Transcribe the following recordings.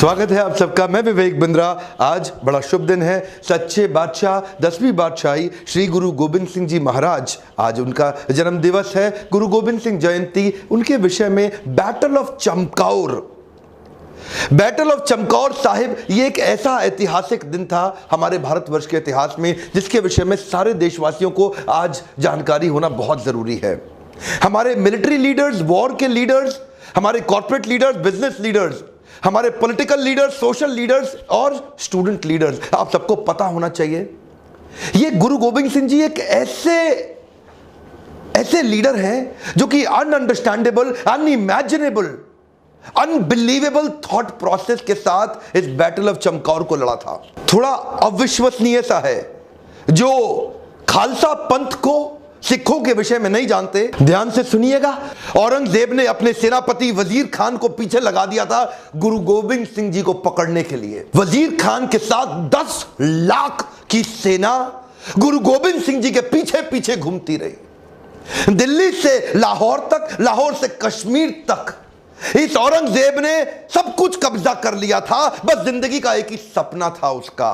स्वागत है आप सबका। मैं विवेक बिंद्रा। आज बड़ा शुभ दिन है। सच्चे बादशाह 10वीं बादशाही श्री गुरु गोबिंद सिंह जी महाराज, आज उनका जन्म दिवस है। गुरु गोबिंद सिंह जयंती, उनके विषय में बैटल ऑफ चमकौर साहिब, ये एक ऐसा ऐतिहासिक दिन था हमारे भारतवर्ष के इतिहास में जिसके विषय में सारे देशवासियों को आज जानकारी होना बहुत जरूरी है। हमारे मिलिट्री लीडर्स, वॉर के लीडर्स, हमारे कॉर्पोरेट लीडर्स, बिजनेस लीडर्स, हमारे पॉलिटिकल लीडर्स, सोशल लीडर्स और स्टूडेंट लीडर्स, आप सबको पता होना चाहिए ये गुरु गोबिंद सिंह जी एक ऐसे लीडर हैं जो कि अनअंडरस्टैंडेबल, अनइमेजिनेबल, अनबिलीवेबल थॉट प्रोसेस के साथ इस बैटल ऑफ चमकौर को लड़ा था। थोड़ा अविश्वसनीय सा है। जो खालसा पंथ को सिखों के विषय में नहीं जानते, ध्यान से सुनिएगा। औरंगजेब ने अपने सेनापति वजीर खान को पीछे लगा दिया था गुरु गोबिंद सिंह जी को पकड़ने के लिए। वजीर खान के साथ 10 लाख की सेना गुरु गोबिंद सिंह जी के पीछे पीछे घूमती रही, दिल्ली से लाहौर तक, लाहौर से कश्मीर तक। इस औरंगजेब ने सब कुछ कब्जा कर लिया था। बस जिंदगी का एक ही सपना था उसका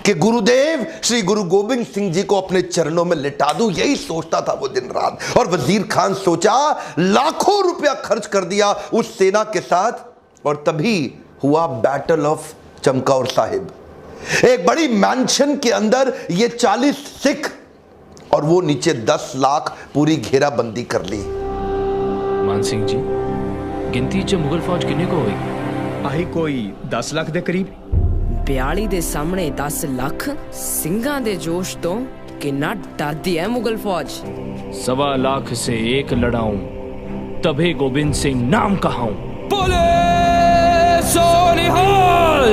कि गुरुदेव श्री गुरु गोबिंद सिंह जी को अपने चरणों में लिटा दूं। यही सोचता था वो दिन रात। और वजीर खान सोचा, लाखों रुपया खर्च कर दिया उस सेना के साथ, और तभी हुआ बैटल ऑफ चमकौर साहिब। एक बड़ी मैंशन के अंदर ये 40 सिख और वो नीचे 10 लाख पूरी घेराबंदी कर ली। मान सिंह जी, गिनती च मुगल फौज किन्ने को होई? आही कोई 10 लाख दे करीब। 42 ਦੇ ਸਾਹਮਣੇ 10 ਲੱਖ ਸਿੰਘਾਂ ਦੇ जोश तो कितना डरती है मुगल फौज। 1.25 लाख से एक लड़ाऊं तभी गोविंद सिंह नाम कहाऊं। बोले सोनिहाल।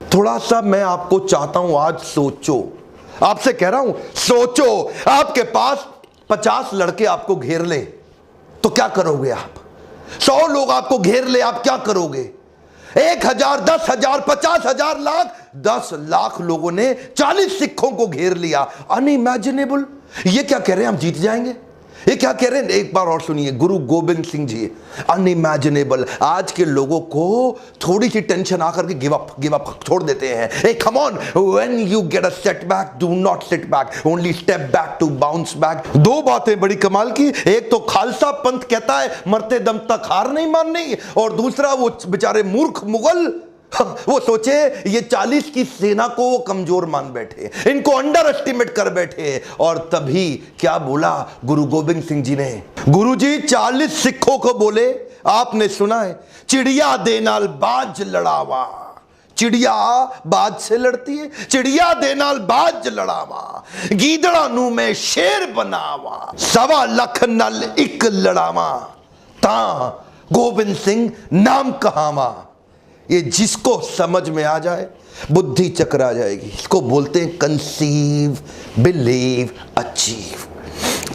थोड़ा सा मैं आपको चाहता हूं, आज सोचो, आपसे कह रहा हूं सोचो। आपके पास 50 लड़के आपको घेर ले तो क्या करोगे आप? 100 लोग आपको घेर ले, आप क्या करोगे? 1000, 10,000, 50,000, लाख, 10 लाख लोगों ने 40 सिखों को घेर लिया। अनइमेजिनेबल। ये क्या कह रहे हैं, हम जीत जाएंगे? ये क्या कह रहे हैं? एक बार और सुनिए। गुरु गोबिंद सिंह जी, अनइमेजिनेबल। आज के लोगों को थोड़ी सी टेंशन आकर के गिव अप छोड़ देते हैं। ए come on, when you get a setback, do not sit back, only step back to bounce back. दो बातें बड़ी कमाल की। एक तो खालसा पंथ कहता है मरते दम तक हार नहीं माननी, और दूसरा वो बेचारे मूर्ख मुगल, वो सोचे ये 40 की सेना को वो कमजोर मान बैठे, इनको अंडर एस्टिमेट कर बैठे। और तभी क्या बोला गुरु गोबिंद सिंह जी ने? गुरु जी 40 सिखों को बोले, आपने सुना है, चिड़िया दे नाल बाज लड़ावा। चिड़िया बाज से लड़ती है, चिड़िया दे नाल बाज लड़ावा, गीदड़ा नू में शेर बनावा, 1.25 लाख नाल एक लड़ावा, ता गोबिंद सिंह नाम कहावा। ये जिसको समझ में आ जाए बुद्धि चकरा जाएगी। इसको बोलते हैं कंसीव, बिलीव, अचीव।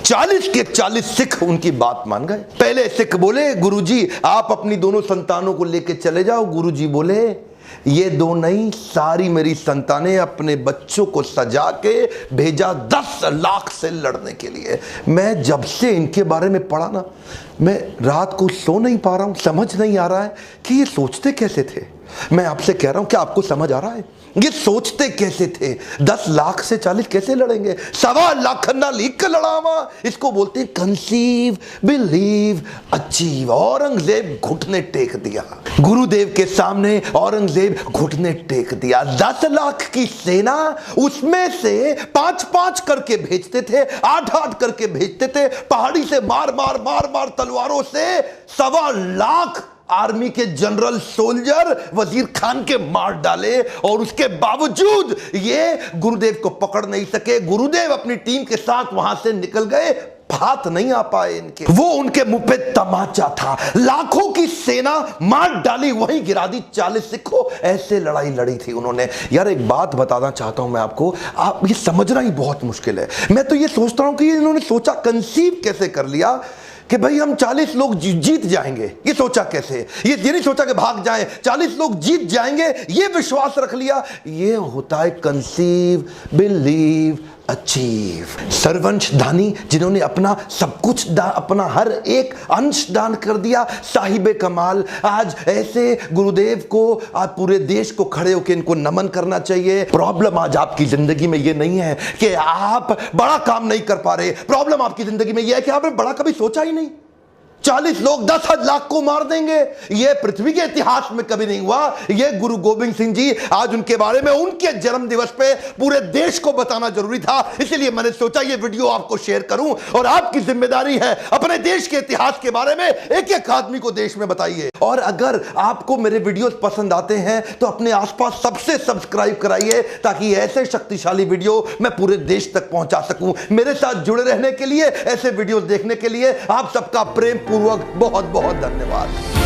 40 के 40 सिख उनकी बात मान गए। पहले सिख बोले, गुरुजी आप अपनी दोनों संतानों को लेके चले जाओ। गुरुजी बोले, ये दो नहीं, सारी मेरी संतानें अपने बच्चों को सजा के भेजा 10 लाख से लड़ने के लिए। मैं जब से इनके बारे में पढ़ा ना, मैं रात को सो नहीं पा रहा हूं। समझ नहीं आ रहा है कि ये सोचते कैसे थे। मैं आपसे कह रहा हूं, क्या आपको समझ आ रहा है ये सोचते कैसे थे? 10 लाख से 40 कैसे लड़ेंगे? 1.25 लाख ना लीक लड़ावा। इसको बोलते हैं कंसीव, बिलीव, अचीव। औरंगजेब घुटने टेक दिया गुरुदेव के सामने। औरंगजेब घुटने टेक दिया। 10 लाख की सेना, उसमें से 5-5 करके भेजते थे, 8-8 करके भेजते थे। पहाड़ी से मार मार मार मार तलवारों से 1.25 लाख आर्मी के जनरल सोल्जर वजीर खान के मार डाले, और उसके बावजूद ये गुरुदेव को पकड़ नहीं सके। गुरुदेव अपनी टीम के साथ वहां से निकल गए, हाथ नहीं आ पाए इनके। वो उनके मुंह पे तमाचा था। लाखों की सेना मार डाली, वहीं गिरा दी 40 सिखों। ऐसे लड़ाई लड़ी थी उन्होंने। यार एक बात बताना चाहता हूं मैं आपको, आप ये समझना ही बहुत मुश्किल है। मैं तो ये सोचता हूं कि इन्होंने सोचा, कंसीव कैसे कर लिया कि भाई हम 40 लोग जीत जाएंगे। ये सोचा कैसे? ये नहीं सोचा कि भाग जाएं, 40 लोग जीत जाएंगे, ये विश्वास रख लिया। ये होता है कंसीव, बिलीव, अचीव। सरवंशधानी जिन्होंने अपना सब कुछ अपना हर एक अंश दान कर दिया, साहिबे कमाल। आज ऐसे गुरुदेव को आज पूरे देश को खड़े होकर इनको नमन करना चाहिए। प्रॉब्लम आज आपकी जिंदगी में ये नहीं है कि आप बड़ा काम नहीं कर पा रहे, प्रॉब्लम आपकी जिंदगी में ये है कि आपने बड़ा कभी सोचा ही नहीं। 40 लोग 10 लाख को मार देंगे, यह पृथ्वी के इतिहास में कभी नहीं हुआ। यह गुरु गोविंद सिंह जी, आज उनके बारे में उनके जन्म दिवस पे पूरे देश को बताना जरूरी था, इसलिए मैंने सोचा यह वीडियो आपको शेयर करूं। और आपकी जिम्मेदारी है अपने देश के इतिहास के बारे में एक एक आदमी को देश में बताइए। और अगर आपको मेरे वीडियोस पसंद आते हैं तो अपने आसपास सबसे सब्सक्राइब कराइए, ताकि ऐसे शक्तिशाली वीडियो मैं पूरे देश तक पहुंचा सकूं। मेरे साथ जुड़े रहने के लिए, ऐसे वीडियो देखने के लिए आप सबका प्रेम पूर्वक बहुत बहुत धन्यवाद।